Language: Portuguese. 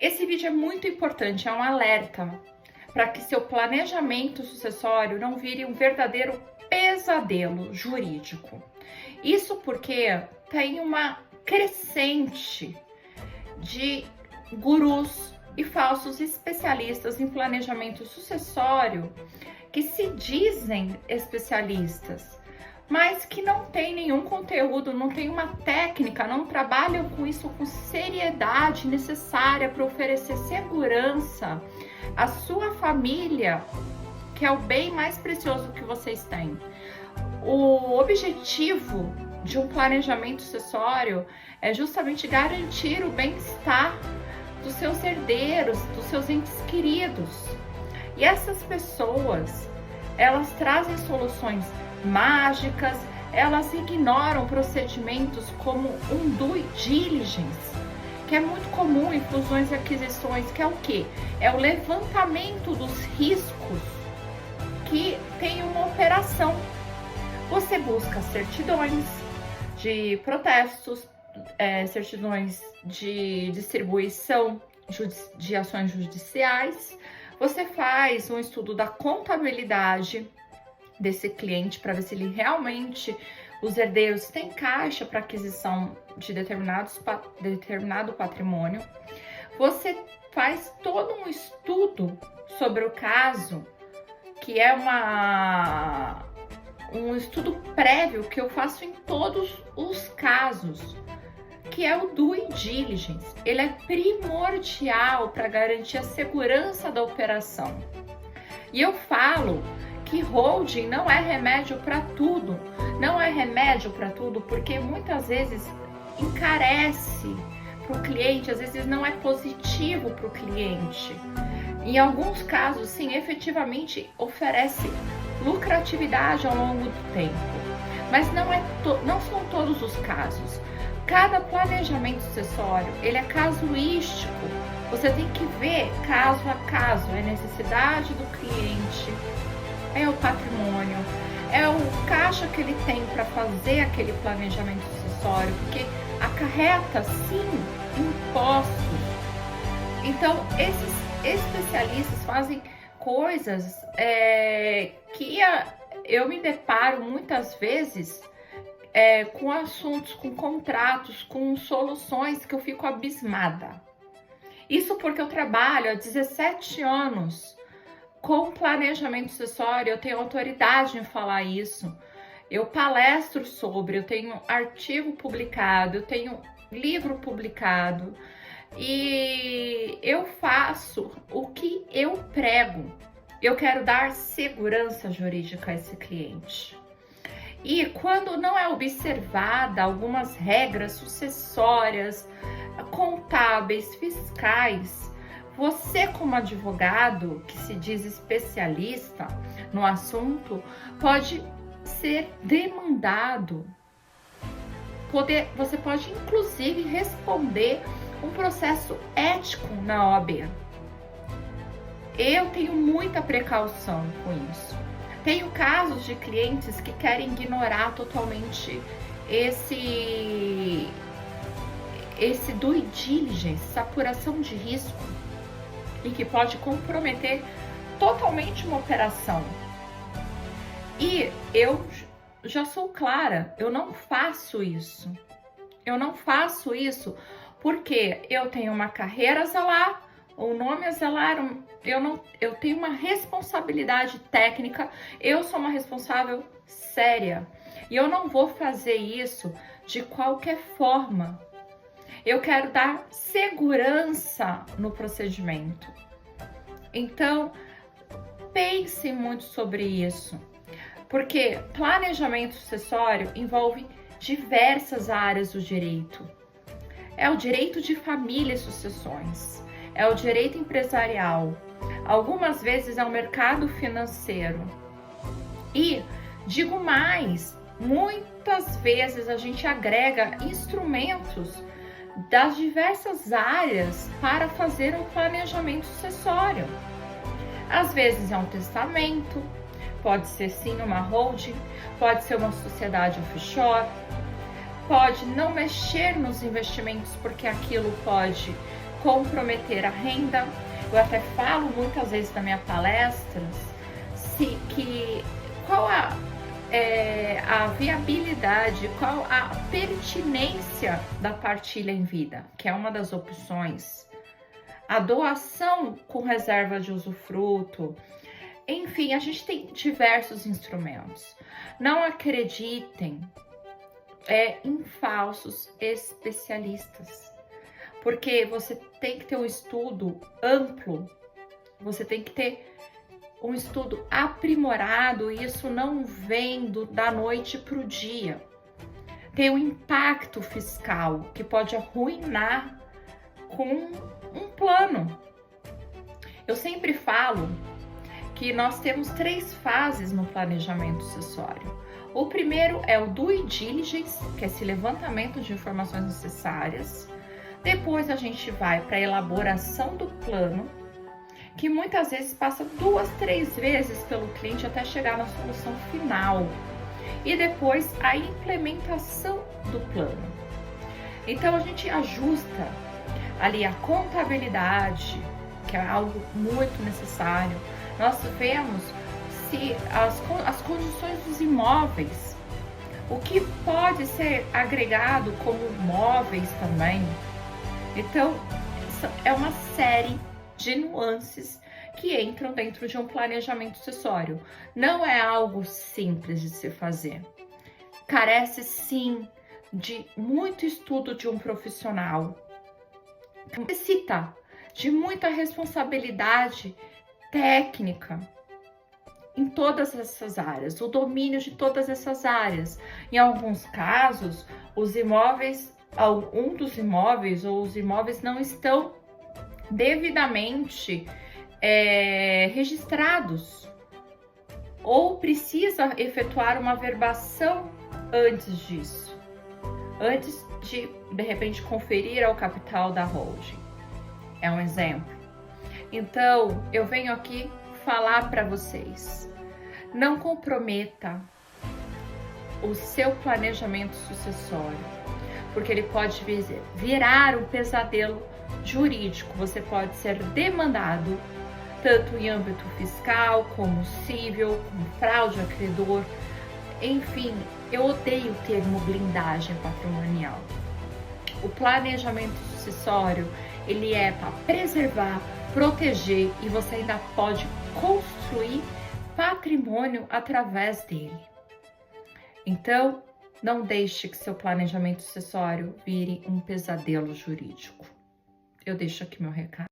Esse vídeo é muito importante, é um alerta para que seu planejamento sucessório não vire um verdadeiro pesadelo jurídico. Isso porque tem uma crescente de gurus e falsos especialistas em planejamento sucessório que se dizem especialistas, mas que não tem nenhum conteúdo, não tem uma técnica, não trabalham com isso com seriedade necessária para oferecer segurança à sua família, que é o bem mais precioso que vocês têm. O objetivo de um planejamento sucessório é justamente garantir o bem-estar dos seus herdeiros, dos seus entes queridos. E essas pessoas, elas trazem soluções mágicas, elas ignoram procedimentos como um due diligence, que é muito comum em fusões e aquisições, que é o quê? É o levantamento dos riscos que tem uma operação. Você busca certidões de protestos, certidões de distribuição de ações judiciais. Você faz um estudo da contabilidade desse cliente para ver se ele realmente, os herdeiros têm caixa para aquisição de determinado patrimônio. Você faz todo um estudo sobre o caso, que é um estudo prévio que eu faço em todos os casos, que é o due diligence. Ele é primordial para garantir a segurança da operação. E eu falo que holding não é remédio para tudo. Não é remédio para tudo porque muitas vezes encarece para o cliente, às vezes não é positivo para o cliente. Em alguns casos, sim, efetivamente oferece lucratividade ao longo do tempo, mas não são todos os casos. Cada planejamento sucessório, ele é casuístico. Você tem que ver caso a caso, é a necessidade do cliente, é o patrimônio, é o caixa que ele tem para fazer aquele planejamento sucessório, porque acarreta, sim, impostos. Então, esses especialistas fazem coisas que eu me deparo muitas vezes com assuntos, com contratos, com soluções que eu fico abismada. Isso porque eu trabalho há 17 anos com planejamento sucessório, eu tenho autoridade em falar isso. Eu palestro sobre, eu tenho artigo publicado, eu tenho livro publicado e eu faço o que eu prego. Eu quero dar segurança jurídica a esse cliente. E quando não é observada algumas regras sucessórias, contábeis, fiscais, você você como advogado que se diz especialista no assunto, pode ser demandado. Você pode inclusive responder um processo ético na OAB. Eu tenho muita precaução com isso. Tenho casos de clientes que querem ignorar totalmente esse due diligence, essa apuração de risco, e que pode comprometer totalmente uma operação. E eu já sou clara, eu não faço isso. Eu não faço isso porque eu tenho uma carreira a zelar, um nome a zelar, eu tenho uma responsabilidade técnica, eu sou uma responsável séria. E eu não vou fazer isso de qualquer forma. Eu quero dar segurança no procedimento. Então, pense muito sobre isso, porque planejamento sucessório envolve diversas áreas do direito. É o direito de família e sucessões, é o direito empresarial, algumas vezes é o mercado financeiro. E digo mais, muitas vezes a gente agrega instrumentos das diversas áreas para fazer um planejamento sucessório. Às vezes é um testamento, pode ser sim uma holding, pode ser uma sociedade offshore, pode não mexer nos investimentos porque aquilo pode comprometer a renda. Eu até falo muitas vezes nas minhas palestras qual a viabilidade, qual a pertinência da partilha em vida, que é uma das opções. A doação com reserva de usufruto. Enfim, a gente tem diversos instrumentos. Não acreditem em falsos especialistas, porque você tem que ter um estudo amplo, você tem que ter um estudo aprimorado, e isso não vem da noite para o dia. Tem um impacto fiscal que pode arruinar com um plano. Eu sempre falo que nós temos 3 fases no planejamento sucessório. O primeiro é o due diligence, que é esse levantamento de informações necessárias. Depois a gente vai para a elaboração do plano, que muitas vezes passa 2, 3 vezes pelo cliente até chegar na solução final. E depois a implementação do plano. Então a gente ajusta ali a contabilidade, que é algo muito necessário. Nós vemos se as condições dos imóveis, o que pode ser agregado como móveis também. Então é uma série de nuances que entram dentro de um planejamento sucessório. Não é algo simples de se fazer. Carece sim de muito estudo de um profissional. Necessita de muita responsabilidade técnica em todas essas áreas, o domínio de todas essas áreas. Em alguns casos, os imóveis ou os imóveis não estão devidamente registrados, ou precisa efetuar uma verbação antes disso, antes de repente conferir ao capital da holding. É um exemplo. Então, eu venho aqui falar para vocês: não comprometa o seu planejamento sucessório, porque ele pode virar um pesadelo jurídico. Você pode ser demandado tanto em âmbito fiscal, como civil, como fraude a credor. Enfim, eu odeio o termo blindagem patrimonial. O planejamento sucessório, ele é para preservar, proteger, e você ainda pode construir patrimônio através dele. Então, não deixe que seu planejamento sucessório vire um pesadelo jurídico. Eu deixo aqui meu recado.